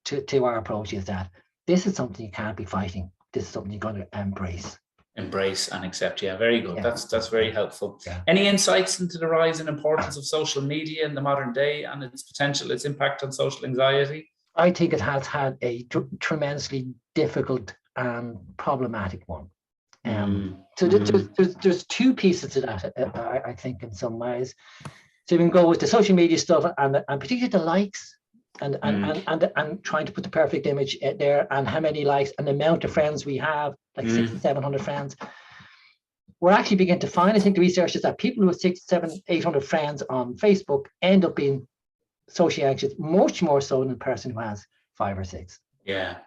to our approach is that this is something you can't be fighting. This is something you're going to embrace and accept. Yeah, very good. Yeah. That's very helpful. Yeah. Any insights into the rise and importance of social media in the modern day and its impact on social anxiety? I think it has had a tremendously difficult and problematic one. So there's two pieces to that, I think, in some ways. So we can go with the social media stuff and particularly the likes and trying to put the perfect image there and how many likes and the amount of friends we have, like 600, 700 friends. We're actually beginning to find, I think the research is that people who have 600, 700, 800 friends on Facebook end up being socially anxious, much more so than a person who has 5 or 6. Yeah.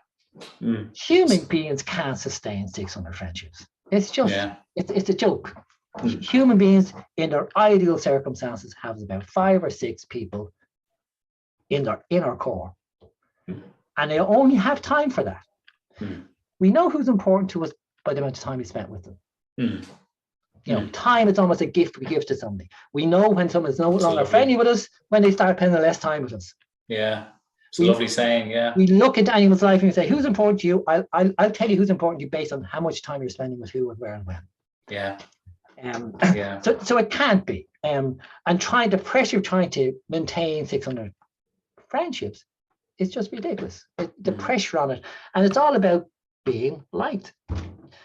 Human beings can't sustain 600 friendships. It's just, it's a joke. Human beings in their ideal circumstances have about 5 or 6 people in their inner core. And they only have time for that. We know who's important to us by the amount of time we spent with them. time is almost a gift we give to somebody. We know when someone is no longer friendly with us when they start spending less time with us. Yeah, it's a lovely saying. Yeah, we look into anyone's life and we say, who's important to you? I'll tell you who's important to you based on how much time you're spending with who and where and when. Yeah. So it can't be. And trying to maintain 600 friendships is just ridiculous. The pressure on it, and it's all about being liked.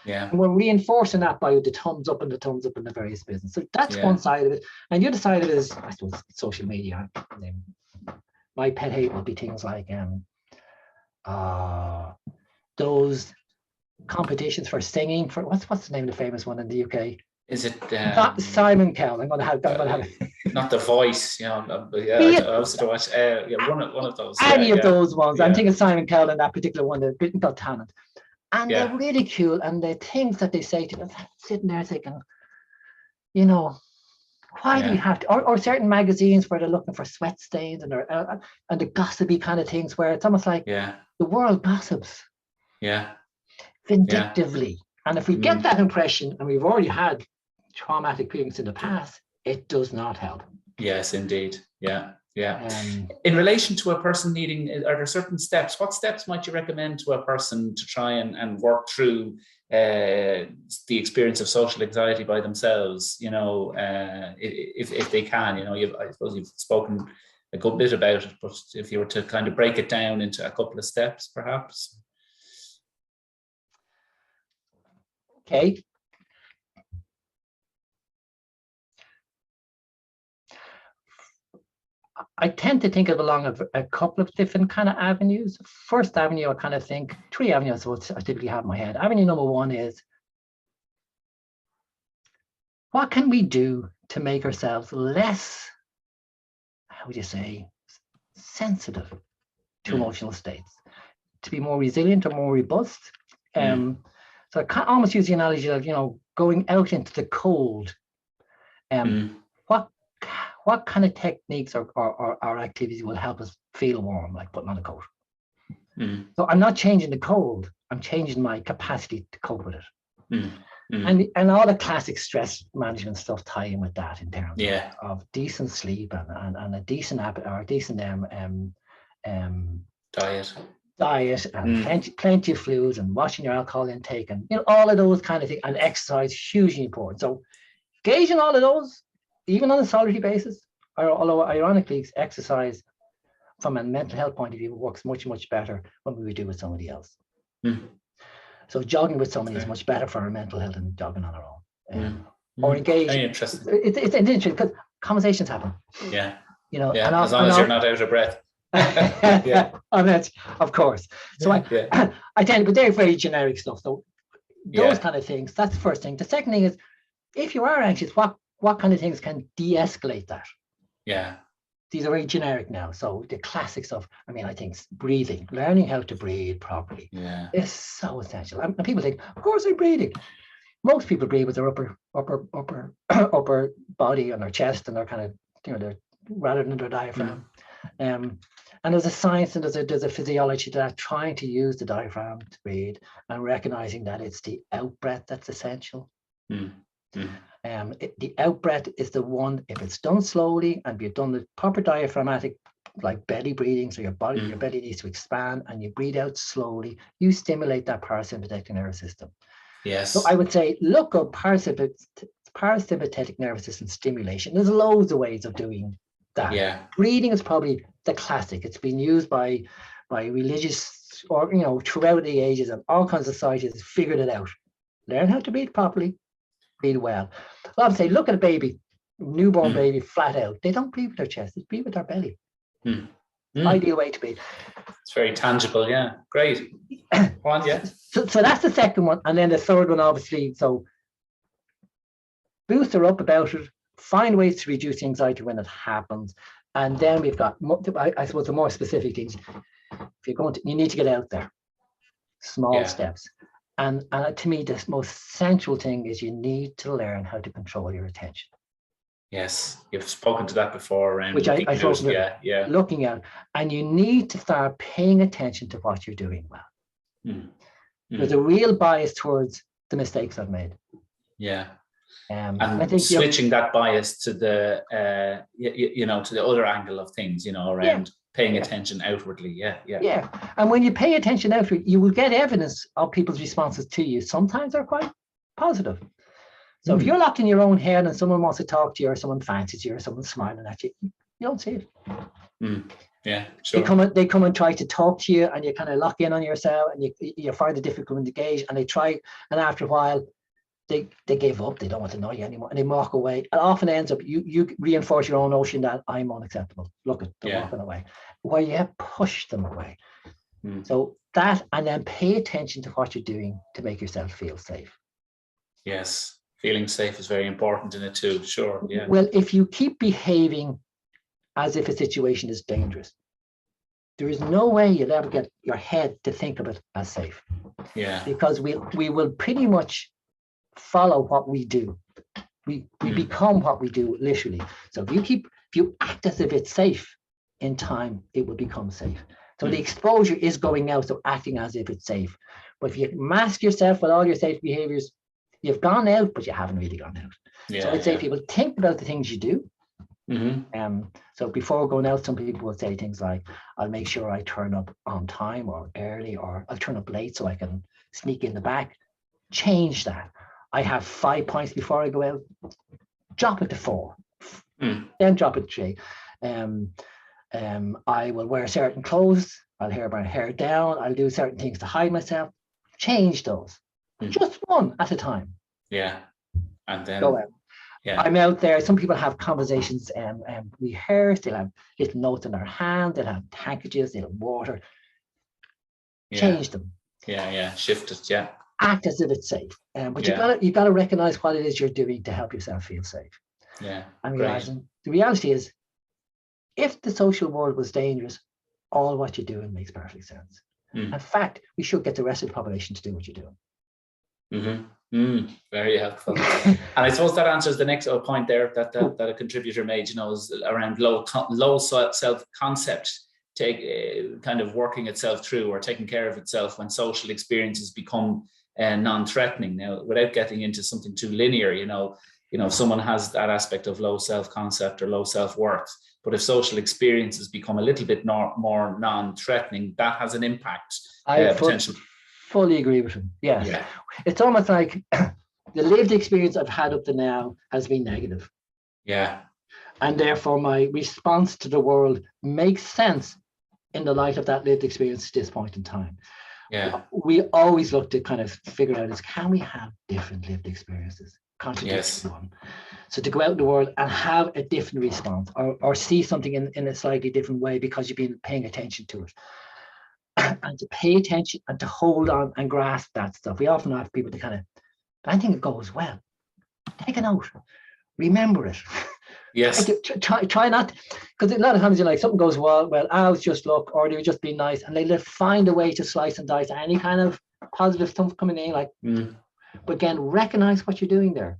Yeah. And we're reinforcing that by the thumbs up and the various business. So that's one side of it. And the other side of it is, I suppose, social media. My pet hate would be things like those competitions for singing. For what's the name of the famous one in the UK? Is it Simon Cowell? I'm gonna have not The Voice, I also to watch one of those. Any of those ones. I'm thinking Simon Cowell and that particular one, the Britain Got Talent. And the ridicule and the things that they say to us, sitting there thinking, why do we have to? Or certain magazines where they're looking for sweat stains and the gossipy kind of things where it's almost like the world gossips. Yeah. Vindictively. And if we get that impression, and we've already had traumatic feelings in the past, it does not help. Yes, indeed. Yeah. In relation to a person needing, are there certain steps? What steps might you recommend to a person to try and work through the experience of social anxiety by themselves? If they can, I suppose you've spoken a good bit about it, but if you were to kind of break it down into a couple of steps, perhaps. Okay. I tend to think of along a couple of different kind of avenues. First avenue, I kind of think, three avenues I typically have in my head. Avenue number one is, what can we do to make ourselves less, how would you say, sensitive to emotional states, to be more resilient or more robust? So I can almost use the analogy of, going out into the cold. What kind of techniques or activities will help us feel warm, like putting on a coat? So I'm not changing the cold, I'm changing my capacity to cope with it. And all the classic stress management stuff tie in with that in terms of decent sleep and a decent diet and plenty of fluids and watching your alcohol intake and all of those kind of things, and exercise, hugely important. So gauging all of those, even on a solitary basis, although ironically exercise from a mental health point of view works much, much better when we would do with somebody else. So jogging with somebody is much better for our mental health than jogging on our own. Or engage. Very interesting. It's interesting because conversations happen. Yeah. As long as you're not out of breath. And that's, of course. So I tend, but they're very generic stuff. So those kind of things. That's the first thing. The second thing is, if you are anxious, what kind of things can de-escalate that? Yeah. These are very generic now. So the classic stuff, I think breathing, learning how to breathe properly is so essential. And people think, of course I'm breathing. Most people breathe with their upper body and their chest and their kind of, their, rather than their diaphragm. And there's a science and there's a physiology to that, trying to use the diaphragm to breathe and recognizing that it's the out breath that's essential. The out breath is the one, if it's done slowly and you've done the proper diaphragmatic, like belly breathing, so your belly needs to expand and you breathe out slowly, you stimulate that parasympathetic nervous system. Yes. So I would say, look up parasympathetic nervous system stimulation. There's loads of ways of doing that. Yeah. Breathing is probably the classic. It's been used by religious or throughout the ages, and all kinds of societies figured it out. Learn how to breathe properly, breathe well. I would say, look at a baby, newborn baby, flat out. They don't breathe with their chest, they breathe with their belly. Ideal way to breathe. It's very tangible, yeah. Great. One, yeah. So that's the second one. And then the third one, obviously, so boost her up about it, find ways to reduce the anxiety when it happens. And then we've got, I suppose, the more specific things. If you're going to, you need to get out there. Small steps. And to me, the most central thing is you need to learn how to control your attention. Yes, you've spoken to that before, around which I thought, looking at, and you need to start paying attention to what you're doing well. There's a real bias towards the mistakes I've made. Yeah. And switching that bias to the, to the other angle of things, around paying attention outwardly. Yeah. And when you pay attention outward, you will get evidence of people's responses to you. Sometimes they're quite positive. So if you're locked in your own head and someone wants to talk to you, or someone fancies you, or someone's smiling at you, you don't see it. Yeah, sure. They come and try to talk to you, and you kind of lock in on yourself, and you find it difficult to engage, and they try, and after a while, they give up. They don't want to know you anymore, and they walk away. It often ends up you reinforce your own notion that I'm unacceptable. Look at them walking away, where you push them away. So that, and then pay attention to what you're doing to make yourself feel safe. Yes, feeling safe is very important in it too. Sure, yeah. Well, if you keep behaving as if a situation is dangerous, there is no way you'll ever get your head to think of it as safe. Yeah. Because we will pretty much follow what we do. We become what we do, literally. So if you act as if it's safe, in time it will become safe. So the exposure is going out, so acting as if it's safe. But if you mask yourself with all your safe behaviors, you've gone out, but you haven't really gone out. So I'd say people think about the things you do. So before going out, some people will say things like, I'll make sure I turn up on time or early, or I'll turn up late so I can sneak in the back. Change that. I have 5 points before I go out. Drop it to 4. Then drop it to 3. I will wear certain clothes. I'll wear my hair down. I'll do certain things to hide myself. Change those. Just one at a time. Yeah. And then go out. Yeah. I'm out there. Some people have conversations rehearse. They'll have little notes in their hand. They'll have handkerchiefs. They'll have water. Change them. Yeah. Shift it. Yeah. Act as if it's safe. But you've got to recognize what it is you're doing to help yourself feel safe. Yeah. And realizing the reality is, if the social world was dangerous, all what you're doing makes perfect sense. In fact, we should get the rest of the population to do what you're doing. Very helpful. And I suppose that answers the next point there that a contributor made, is around low self-concept, kind of working itself through or taking care of itself when social experiences become non-threatening. Now, without getting into something too linear, if someone has that aspect of low self-concept or low self-worth, but if social experiences become a little bit more non-threatening, that has an impact. Potential. Fully agree with him. Yes. Yeah. It's almost like the lived experience I've had up to now has been negative. Yeah. And therefore my response to the world makes sense in the light of that lived experience at this point in time. Yeah. We always look to kind of figure out can we have different lived experiences? Yes. One. So to go out in the world and have a different response or see something in a slightly different way because you've been paying attention to it. And to pay attention and to hold on and grasp that stuff. We often have people to kind of, anything that goes well, take a note, remember it. Yes. Try not, because a lot of times you're like, something goes well, it's just luck, or they would just be nice, and they find a way to slice and dice any kind of positive stuff coming in, but again, recognize what you're doing there.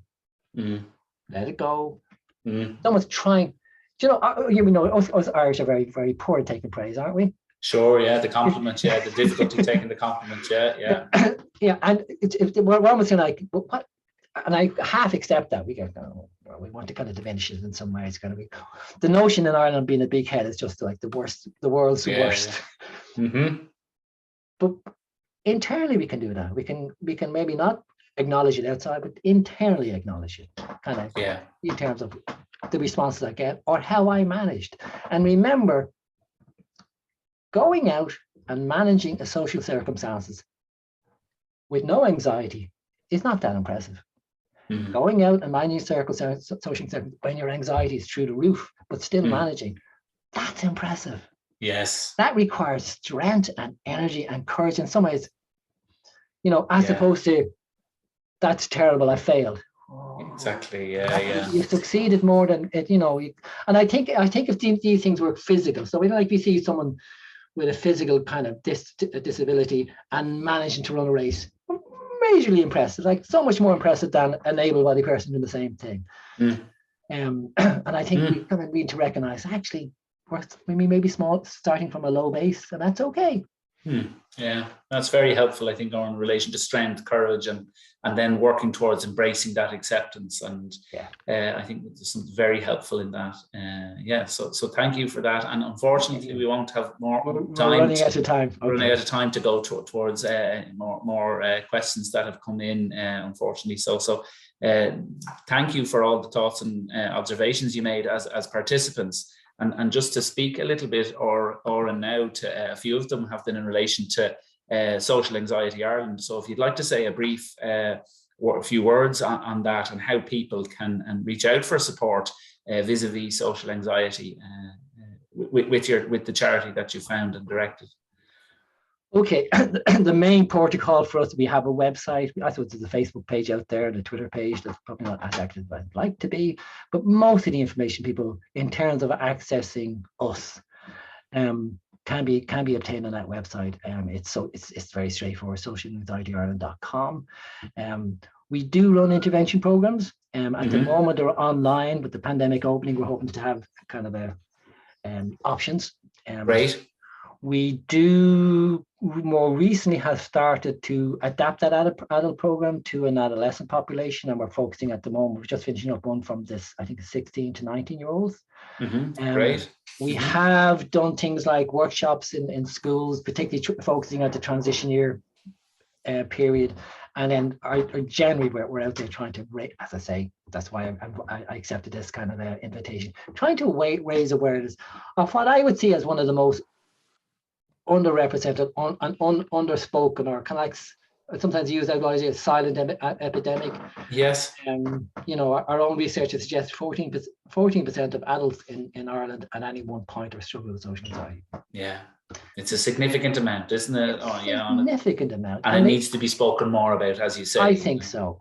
Let it go. Someone's trying. Us Irish are very, very poor at taking praise, aren't we? Sure, yeah, the compliment, the difficulty taking the compliment, yeah. And we're almost like, what? And I half accept that. We go, we want to kind of diminish it in some way. It's going to be the notion in Ireland being a big head is just like the worst, the world's worst. But internally we can do that. We can maybe not acknowledge it outside, but internally acknowledge it, kind of in terms of the responses I get or how I managed. And remember, going out and managing a social circumstances with no anxiety is not that impressive. Going out and managing social circumstances when your anxiety is through the roof, but still managing, that's impressive. Yes. That requires strength and energy and courage in some ways, as opposed to, that's terrible, I failed. Exactly. Yeah. You succeeded more than it, and I think if these things were physical, so like we see someone with a physical kind of disability and managing to run a race, majorly impressive, like so much more impressive than an able-bodied person doing the same thing. And I think we kind of need to recognize actually we may be small, starting from a low base, and that's okay. Yeah, that's very helpful, I think, in relation to strength, courage, and and then working towards embracing that acceptance. And I think there's something very helpful in that. So thank you for that. And unfortunately, we won't have more time. We're running out of time. Okay. Running out of time to go towards more questions that have come in, unfortunately. So thank you for all the thoughts and observations you made as participants. And just to speak a little bit, and now to a few of them have been in relation to Social Anxiety Ireland. So if you'd like to say a brief or a few words on that and how people can reach out for support vis-a-vis social anxiety with the charity that you found and directed. Okay, the main protocol for us, we have a website. I suppose there's a Facebook page out there and a Twitter page that's probably not as active as I'd like to be, but most of the information people, in terms of accessing us, can be obtained on that website. It's very straightforward, socialanxietyireland.com. We do run intervention programs. At the moment, they're online. With the pandemic opening, we're hoping to have kind of options. Great. We do more recently have started to adapt that adult program to an adolescent population, and we're focusing at the moment, we're just finishing up one from this, I think, 16 to 19-year-olds. Great. We have done things like workshops in schools, particularly focusing on the transition year period. And then generally we're out there trying to, as I say, that's why I accepted this kind of invitation, trying to raise awareness of what I would see as one of the most underrepresented and underspoken, or kind of like sometimes use that word as silent epidemic. Yes. Our own research suggests 14% of adults in Ireland at any one point are struggling with social anxiety. Yeah. It's a significant amount, isn't it? Significant amount. And it needs to be spoken more about, as you say. I think so.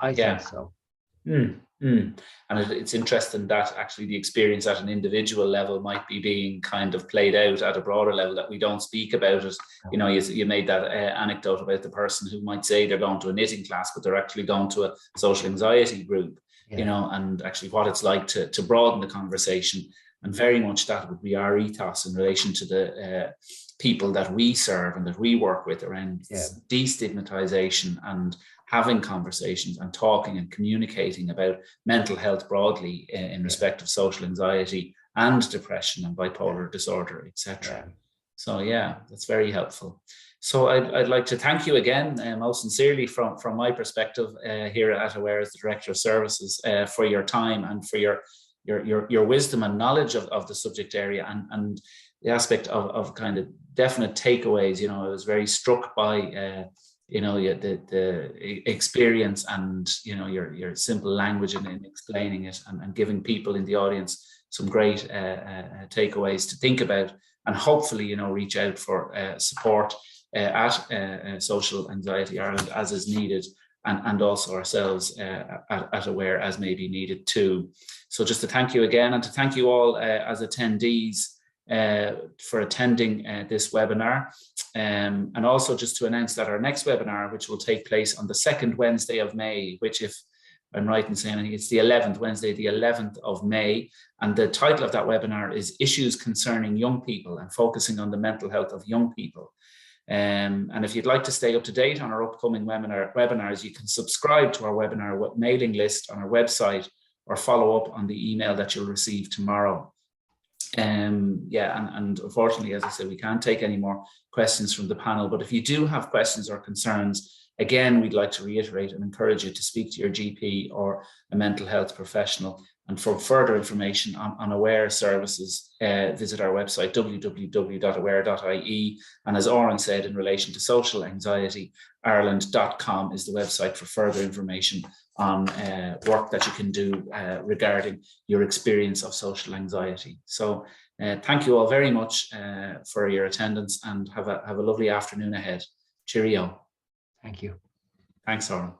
And it's interesting that actually the experience at an individual level might be being kind of played out at a broader level, that we don't speak about it. You made that anecdote about the person who might say they're going to a knitting class, but they're actually going to a social anxiety group, and actually what it's like to broaden the conversation. And very much that would be our ethos in relation to the people that we serve and that we work with around destigmatization and having conversations and talking and communicating about mental health broadly in respect of social anxiety and depression and bipolar disorder, etc. So that's very helpful. So I'd like to thank you again, most sincerely from my perspective here at Aware as the Director of Services, for your time and for your wisdom and knowledge of the subject area and the aspect of kind of definite takeaways. I was very struck by the experience and your simple language in explaining it and giving people in the audience some great takeaways to think about, and hopefully reach out for support at Social Anxiety Ireland as is needed, and also ourselves at Aware as may be needed too. So just to thank you again, and to thank you all as attendees for attending this webinar, and also just to announce that our next webinar, which will take place on the 2nd Wednesday of May, which, if I'm right in saying, I think it's the 11th, Wednesday, the 11th of May, and the title of that webinar is Issues Concerning Young People, and focusing on the mental health of young people. And if you'd like to stay up to date on our upcoming webinars, you can subscribe to our webinar mailing list on our website, or follow up on the email that you'll receive tomorrow. And unfortunately, as I said, we can't take any more questions from the panel, but if you do have questions or concerns, again, we'd like to reiterate and encourage you to speak to your GP or a mental health professional. And for further information on Aware services, visit our website, www.aware.ie. And as Odhran said, in relation to Social Anxiety Ireland.com is the website for further information on work that you can do regarding your experience of social anxiety. So thank you all very much for your attendance, and have a lovely afternoon ahead. Cheerio. Thank you. Thanks, Odhran.